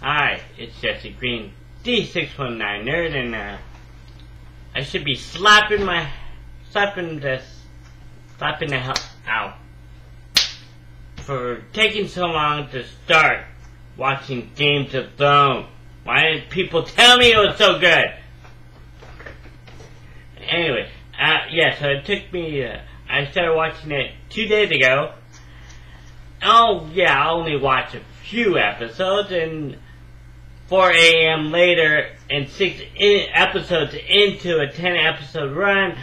Hi, it's Jesse Green, D619 Nerd, and I should be slapping the hell out for taking so long to start watching Games of Thrones. Why didn't people tell me it was so good? Anyway, so it took me, I started watching it 2 days ago. Oh yeah, I only watched a few episodes, and 4 a.m. later, and 6 episodes into a 10 episode run.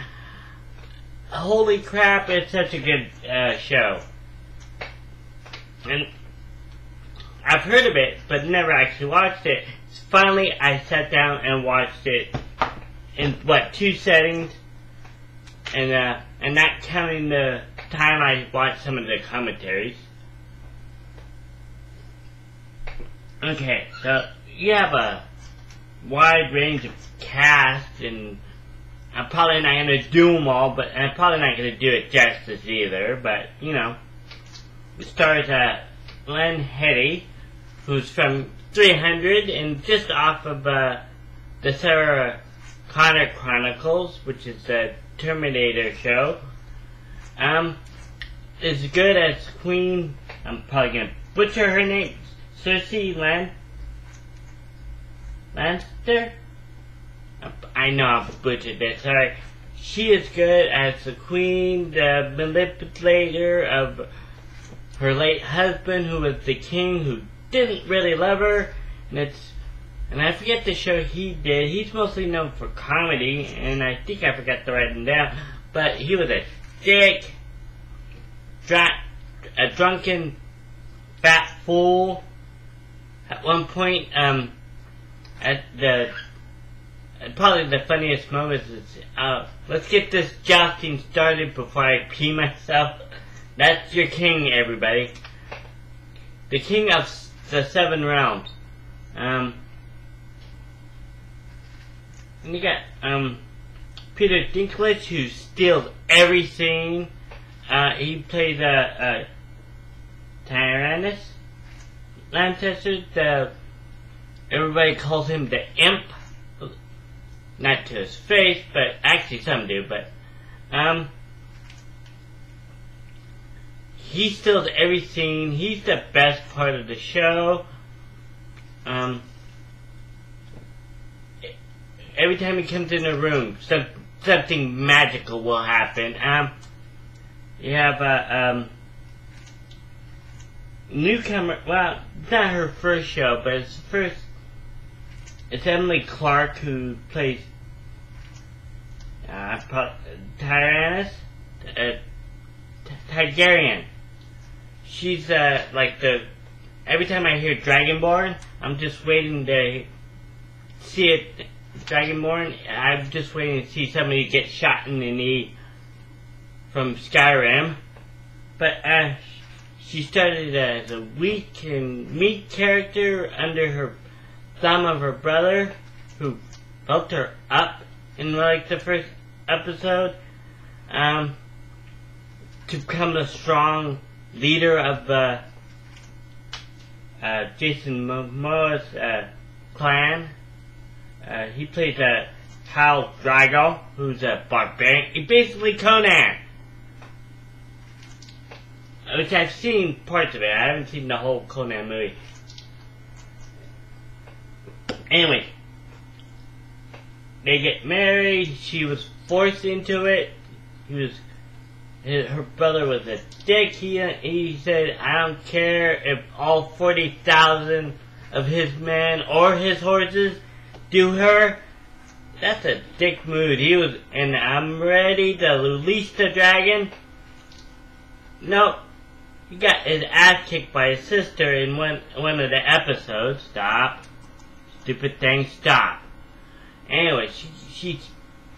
Holy crap, it's such a good show. And I've heard of it, but never actually watched it. Finally, I sat down and watched it in, 2 settings? And not counting the time I watched some of the commentaries. Okay, so you have a wide range of cast, and I'm probably not going to do them all, but I'm probably not going to do it justice either, but, you know. It stars Len Hetty, who's from 300, and just off of the Sarah Connor Chronicles, which is the Terminator show. Is good as Queen, I'm probably going to butcher her name, Cersei Lannister? I know I've butchered it, sorry. She is good as the queen, the manipulator of her late husband, who was the king, who didn't really love her. And I forget the show he did. He's mostly known for comedy, and I think I forgot to write him down. But he was a dick, a drunken, fat fool. At one point, probably the funniest moment is, let's get this jousting started before I pee myself. That's your king, everybody. The king of the 7 realms. And you got, Peter Dinklage, who steals every scene. He plays, Tyrannus Lancaster, everybody calls him the imp. Not to his face, but actually some do, but, he steals every scene. He's the best part of the show. Every time he comes in a room, something magical will happen. You have a, newcomer, well, it's not her first show, but it's Emily Clark, who plays Tyrannus Targaryen. She's every time I hear Dragonborn, I'm just waiting to see it. Dragonborn, I'm just waiting to see somebody get shot in the knee from Skyrim. But she started as a weak and meek character under her thumb of her brother, who built her up in the first episode, to become a strong leader of Jason Momoa's clan. He plays Hal Drago, who's a barbarian. He's basically Conan, which I've seen parts of it. I haven't seen the whole Conan movie. Anyway, they get married. She was forced into it. Her brother was a dick. He said, I don't care if all 40,000 of his men or his horses do her. That's a dick mood. And I'm ready to release the dragon. Nope. He got his ass kicked by his sister in one of the episodes. Stop. Stupid thing, stop. Anyway, she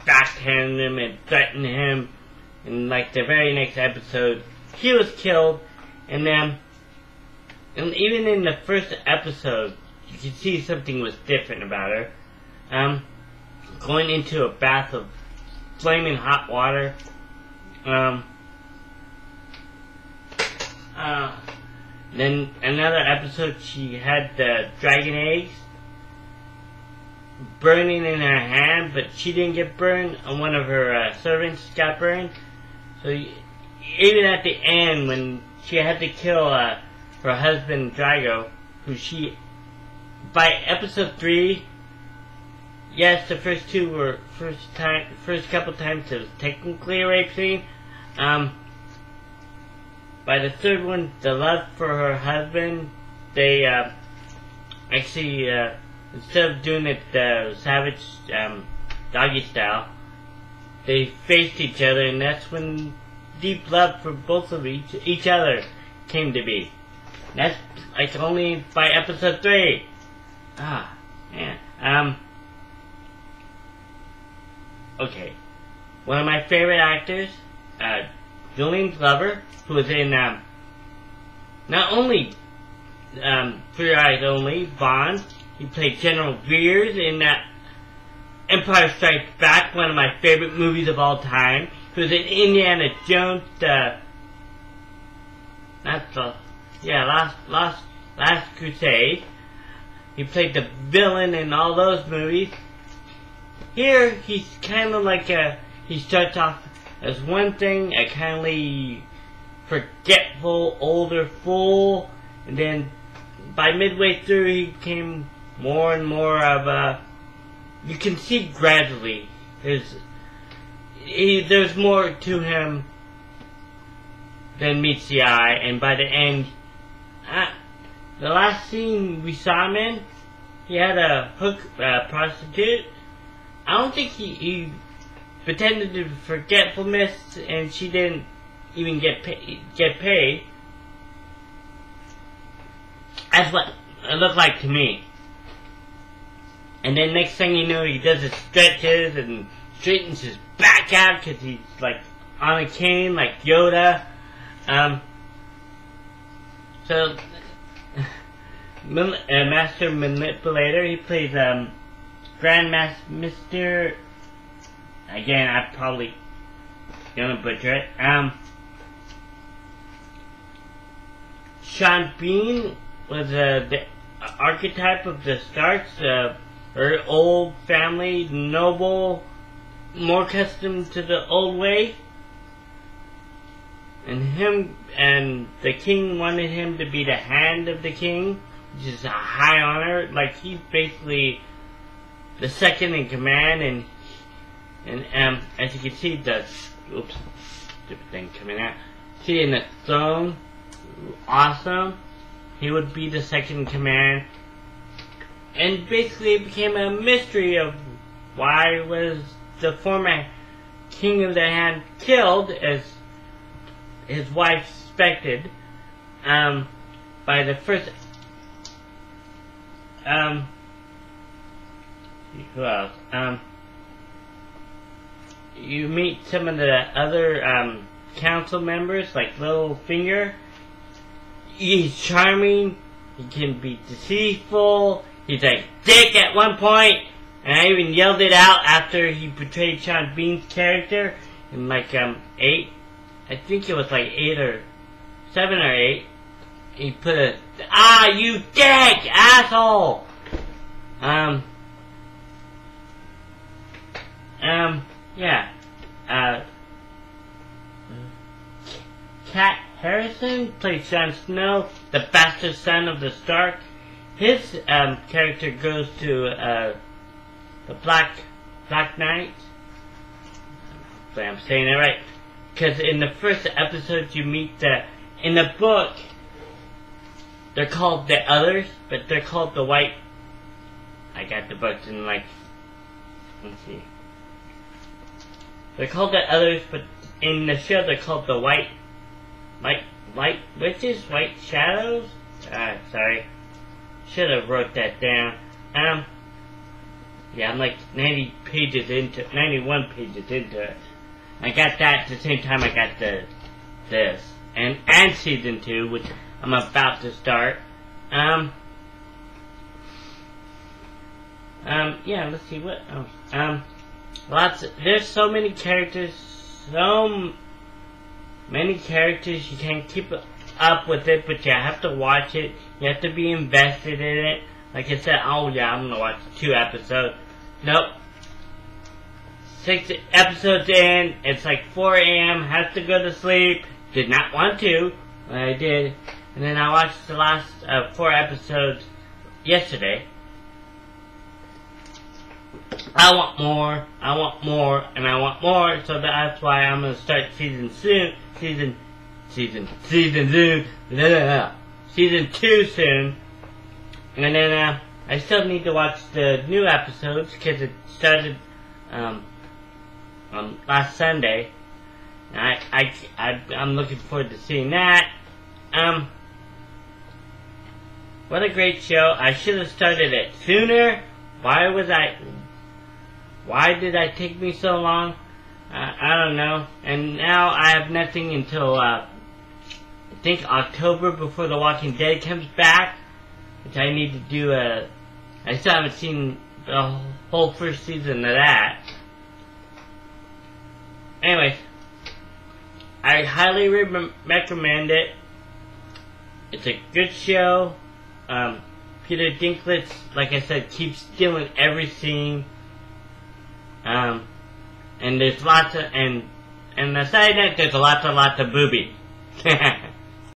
backhanded him and threatened him. And the very next episode, he was killed. And even in the first episode, you could see something was different about her. Going into a bath of flaming hot water. Then another episode, she had the dragon eggs burning in her hand, but she didn't get burned. One of her servants got burned. So even at the end, when she had to kill her husband Drago, who she, by episode 3, yes, the first two were first couple times it was technically a rape scene. By the third one, the love for her husband, they actually instead of doing it savage doggy style, they faced each other, and that's when deep love for both of each other came to be. That's like only by episode 3. Ah, man. Okay. One of my favorite actors, Julian Glover, who was in not only For Your Eyes Only, Bond. He played General Veers in that Empire Strikes Back, one of my favorite movies of all time. He was in Indiana Jones, Last Crusade. He played the villain in all those movies. Here, he's kind of like he starts off as one thing, a kindly forgetful older fool, and then by midway through he became more and more of you can see gradually there's more to him than meets the eye, and by the end, the last scene we saw him in, he had a prostitute. I don't think he pretended to forgetfulness, and she didn't even get paid. That's what it looked like to me. And then next thing you know, he does his stretches and straightens his back out because he's like on a cane like Yoda. So Master Manipulator, he plays Grandmaster. Again, I'm probably gonna butcher it. Sean Bean was the archetype of the Starks, very old family, noble, more accustomed to the old way. And the king wanted him to be the hand of the king, which is a high honor. Like, he's basically the second in command, and as you can see, oops, stupid thing coming out. See, in the throne, awesome. He would be the second in command, and basically it became a mystery of why was the former king of the hand killed, as his wife suspected, by the first, who else? You meet some of the other, council members, like Littlefinger. He's charming, he can be deceitful, he's a dick at one point, and I even yelled it out after he portrayed Sean Bean's character in like, 8, I think it was like 8 or 7 or 8. He put you dick, asshole! Yeah. Cat Harrison plays Jon Snow, the bastard son of the Stark. His character goes to the Black Knight. Hopefully I'm saying it right. Because in the first episode you meet in the book, they're called the Others, but they're called the White. I got the books in like, let's see. They're called the Others, but in the show they're called the White Witches, White Shadows. Sorry, should have wrote that down. Yeah, I'm like 91 pages into it. I got that at the same time I got this and season 2, which I'm about to start. Yeah, let's see what else. There's so many characters, you can't keep up with it, but you have to watch it. You have to be invested in it. Like I said, oh yeah, I'm gonna watch 2 episodes. Nope. 6 episodes in, it's like 4 a.m., have to go to sleep. Did not want to, but I did. And then I watched the last 4 episodes yesterday. I want more, and I want more, so that's why I'm gonna start season 2 soon. And then I still need to watch the new episodes because it started last Sunday. I'm looking forward to seeing that. What a great show! I should have started it sooner. Why did I take me so long? I don't know. And now I have nothing until I think October before The Walking Dead comes back, which I need to do I still haven't seen the whole first season of that. Anyways, I highly recommend it. It's a good show. Peter Dinklage, like I said, keeps stealing every scene. And there's lots of, and the side note, there's lots of boobies.